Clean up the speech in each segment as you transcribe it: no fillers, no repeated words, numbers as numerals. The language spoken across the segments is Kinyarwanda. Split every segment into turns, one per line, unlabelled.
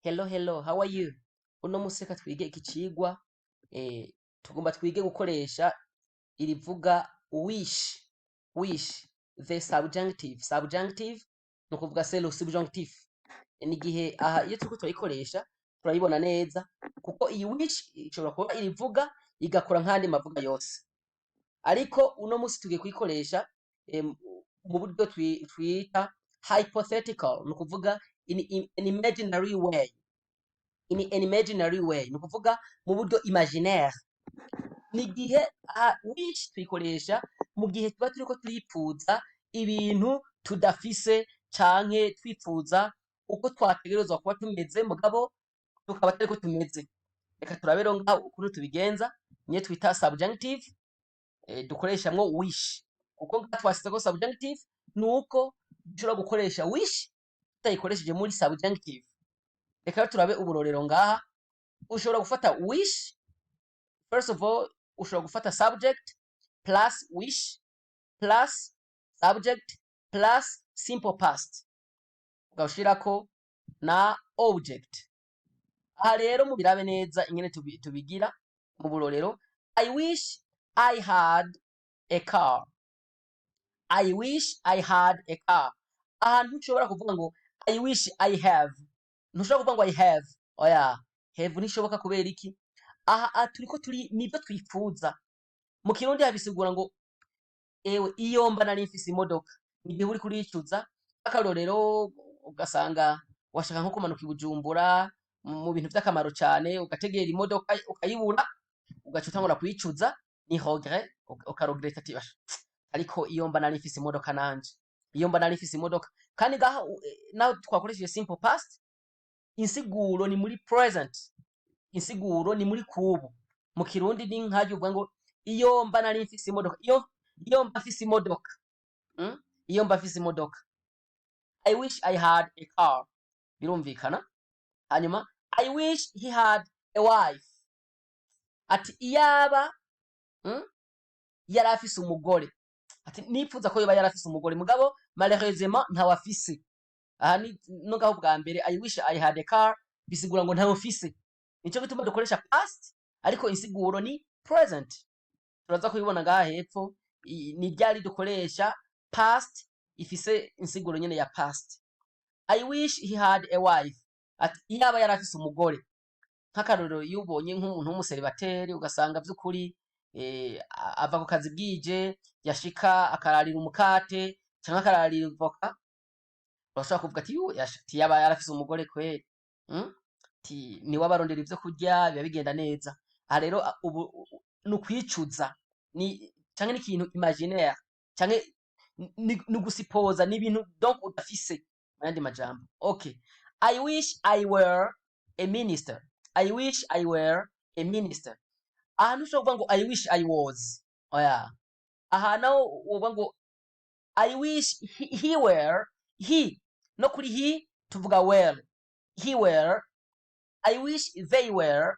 Hello, hello, how are you? Uno musi reka twige iki cigwa, tugomba twige gukoresha irivuga wish. Wish, the subjunctive. Subjunctive ni ukuvuga c'est le subjonctif. Ni igihe aha iyo turiko turayikoresha turayibona neza kuko iyi wish ishobora kuba irivuga igakora nk'andi mavuga yose. Ariko uno musi tugiye kuyikoresha mu buryo twita hypothetical, ni ukuvuga in an imaginary way. In an imaginary way, ni ukuvuga mu buryo imaginaire. Ni igihe wish tuyikoresha mu gihe tuba turiko turipfuza ibintu tudafise canke twipfuza uko twategerezwa kuba tumeze mugabo tukaba atariko tumeze. Reka turabe rero ngaho ukuntu tubigenza, niyo twita subjunctive, dukoreshamwo wish. Kuko ngaha twasizeko subjunctive, nuko dushobora gukoresha wish tutayikoresheje muri subjunctive. Reka rero turabe uburorero ngaha. Ushobora gufata wish, first of all ushobora gufata subject plus wish plus subject plus simple past ugashirako na object. Aha rero mubirabe neza ingene tubigira mu burorero. I wish I had a car. I wish I had a car. Aha ntushobora kuvuga ngo I wish I have. Ntushobora kuvuga ngo I have. Oya, have nishoboka kubera iki? Aha turiko nibyo twifuza. Mu Kirundi habisigura ngo ewe iyo mba nari mfise imodoka. Igihe uri kuricuza akarorero ugasanga washaka nko kumanuka i Bujumbura mu bintu vy'akamaro cane, ugategera imodoka ukayibura, ugaca utangura kuyicuza, ni regret, ukaregreta ati ariko iyo mba nari mfise imodoka nanje. Iyo mba nari mfise imodoka. Kandi ngaha naho twakoresheje simple past, insiguro ni muri present. Insiguro ni muri kubu. Mu Kirundi ni nkaje uvuga ngo iyo mba nari mfise imodoka. Iyo mba mfise imodoka. Iyo mba mfise imodoka. I wish I had a car. Birumvikana. Hanyuma I wish he had a wife. Ati iyaba yari afise umugore. Ati nipfuza ko yoba yari afise umugore mugabo malheureusement ntawafise. Aha ni no ngaho bwa mbere I wish I had a car bisigura ngo ntawafise. Nico gituma dukoresha past ariko insiguro ni present. Turaza kubibona ngaha hepfo ni ryari dukoresha past ifise insiguro nyene ya past. I wish he had a wife. Ati iyaba yari afise umugore. Nk'akarorero iyo ubonye nk'umuntu w'umuseribateri ugasanga vy'ukuri ava ku kazi bwije yashika akararira umukate canke akararira ivoka, urashobora kuvuga ati yaba yari afise umugore kweri. Ni wabarondera ivyo kurya biba bigenda neza. Aha rero ni ukwicuza canke ni ikintu imaginaire canke ni gusipoza ni ibintu donc udafise mu yandi majambo. Okay, I wish I were a minister. I wish I were a minister. Aha ntushobora kuvuga ngo I wish I was. Oya, aha naho wovuga ngo I wish he were. He no kuri he tuvuga were. He were. I wish they were.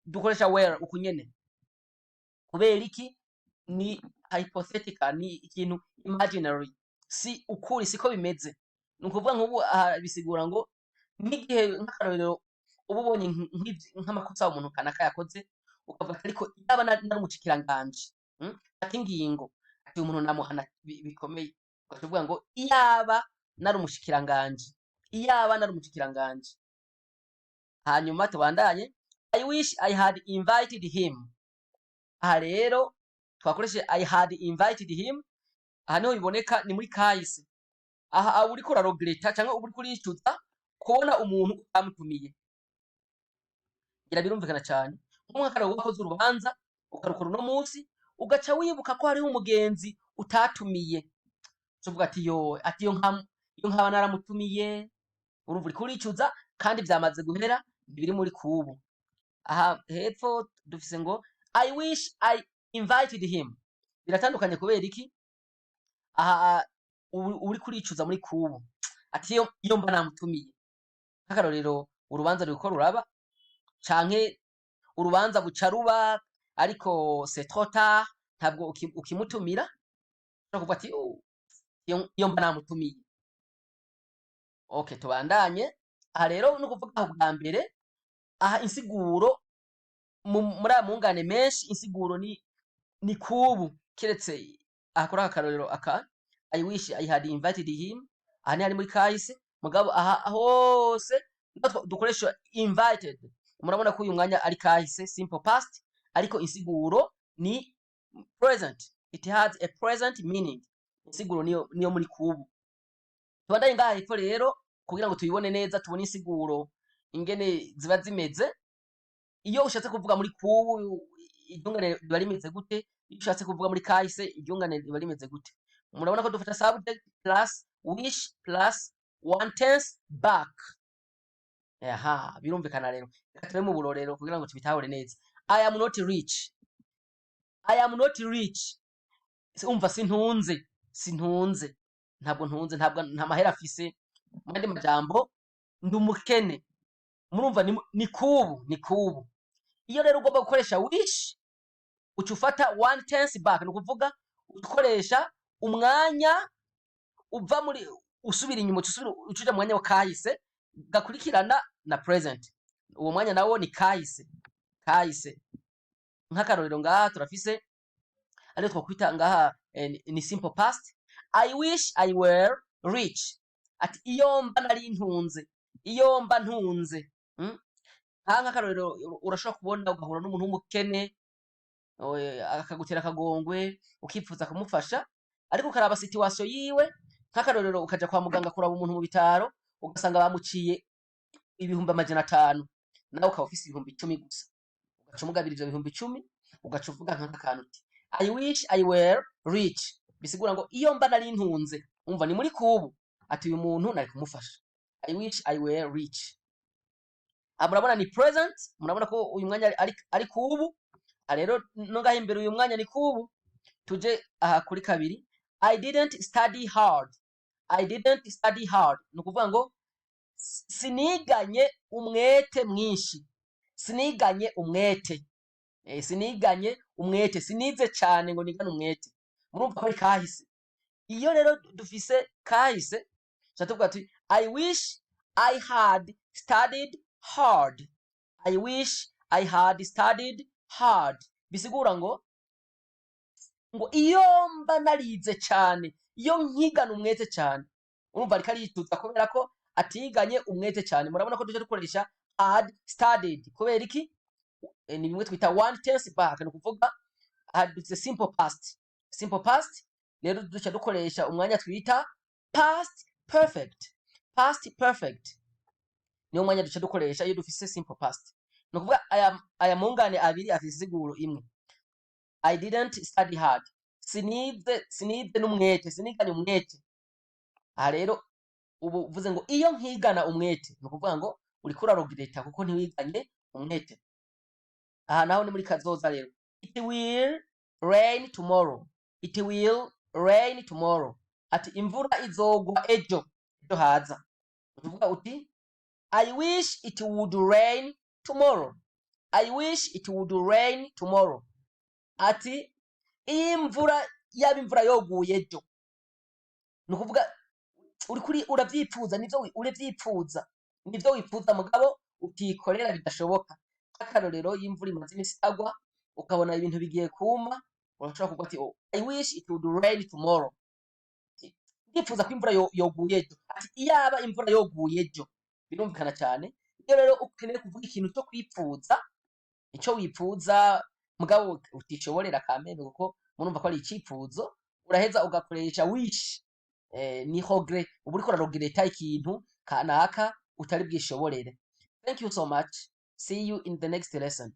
Dukoresha were ukunyene kubera iki? Ni hypothetical, ni ikintu imaginary, si ukuri, siko bimeze. Ni ukuvuga nk'ubu bisigura ngo nk'igihe nk'akarorero uba ubonye nk'amakosa umuntu kanaka yakoze ukavuga ariko iyaba nari umushikiranganje, ati ingingo ati umuntu namuhana bikomeye, ukavuga ngo iyaba nari umushikiranganje. Iyaba nari umushikiranganje. Hanyuma tubandanye. I wish I had invited him. Aha rero twakoreshe I had invited him. Aha niho biboneka ni muri kahise. Aha uriko uraregreta canke uriko uricuza kubona umuntu utamutumiye. Gira birumvikana cyane. Nk'umwaka wakoze urubanza ukarukora no munsi ugaca wibuka ko hariho umugenzi utatumiye. Tuvuga ati iyo nkaba naramutumiye. Urumva uriko uricuza kandi vyamaze guhera biri muri kubu. Aha hepfo dufise ngo I wish I invited him. Biratandukanye kubera iki? Aha uri kuricuza muri kubu. Ati iyo mba namutumiye. Nk'akarorero urubanza ruriko ruraba canke urubanza buca ruba ariko c'est trop tard ntabwo ukimutumira. Ushobora kuvuga ati iyo mba namutumiye. Okay, tubandanye. aha rero no kuvuga aho bwa mbere aha insiguro muri aya mungane menshi insiguro ni kubu kiretse akora akarorero aka I wish I had invited him aha ni hari muri kahise mugabo aha hose dukoresha invited murabona ko uyu mwanya ari kahise simple past ariko insiguro ni present it has a present meaning insiguro niyo muri kubu tubandanye ngaha hepfo rero kugira ngo tuyibone neza tubone insiguro ingene ziba zimeze iyo ushatse kuvuga muri kubu iryungane riba rimeze gute iyo ushatse kuvuga muri kahise iryungane riba rimeze gute murabona ko dufata subject plus wish plus one tense back aha birumvikana rero reka tube mu burorero kugira ngo tubitahure neza I am not rich umva sintunze ntabwo ntunze nta mahera afise mu yandi majambo ndi umukene murumva ni kubu iyo rero ugomba gukoresha wish uca ufata one tense back ni ukuvuga ukoresha umwanya uva muri usubira inyuma ucuja mu mwanya wa kahise gakurikirana na present uwo mwanya nawo ni kahise nk'akarorero ngaha turafise ariyo twakwita ngaha ni simple past I wish I were rich ati iyo mba nari ntunze nk'akarorero urashobora kubona ugahura n'umuntu w'umukene akagutera akagongwe ukipfuza kumufasha ariko ukaraba situation yiwe nk'akarorero ukaja kwa muganga kuraba umuntu mu bitaro ugasanga bamuciye ibihumbi 500 nawe ukaba ufise ibihumbi 10 gusa ugaca umugabira ivyo bihumbi 10 ugaca uvuga nk'akantu uti I wish I were rich bisigura ngo iyo mba nari ntunze umva ni muri kubu ati uyu muntu nari kumufasha I wish I were rich murabona ni present murabona ko uyu mwanya ari kubu rero no ngaho imbere uyu mwanya ni kubu tuje aha kuri kabiri I didn't study hard ni ukuvuga ngo siniganye umwete mwinshi sinize cyane ngo nigane umwete murumva ko ari kahise iyo rero dufise kahise cyatuvuga ati I wish I had studied hard bisigura ngo iyo mba narize cyane iyo nkigana umwete cyane urumva ariko arituza kubera ko atiganye umwete cyane murabona ko tuje dukoresha had studied kubera iki ni bimwe twita one tense back ni ukuvuga hadutse simple past rero duca dukoresha umwanya twita past perfect niyo mwanya duca dukoresha iyo dufise simple past ni ukuvuga aya mungane abiri afise isiguro imwe I didn't study hard sinize n'umwete siniganye umwete aha rero ubu uvuze ngo iyo nkigana umwete ni ukuvuga ngo uriko urarogereta kuko ntiwiganye umwete aha naho ni muri kazoza rero it will rain tomorrow ati imvura izogwa ejo haza uvuga uti I wish it would rain tomorrow ati imvura yaba imvura yoguye ejo ni ukuvuga uravyipfuza nivyo wipfuza mugabo utikorera bidashoboka nk'akarorero y'imvura imaze imisi agwa ukabona ibintu bigiye kuma urashobora kuvuga ati I wish it would rain tomorrow ndipfuza ko imvura yoguye ejo ati iyaba imvura yoguye ejo birumvikana cyane iyo rero ukeneye kuvuga ikintu cyo kwipfuza ico wipfuza mugabo utishoborera kameme kuko murumva ko ari icipfuzo uraheza ugakoresha wish ni regret ubu uriko urarogereta ikintu kanaka utari bwishoborere. Thank you so much. See you in the next lesson.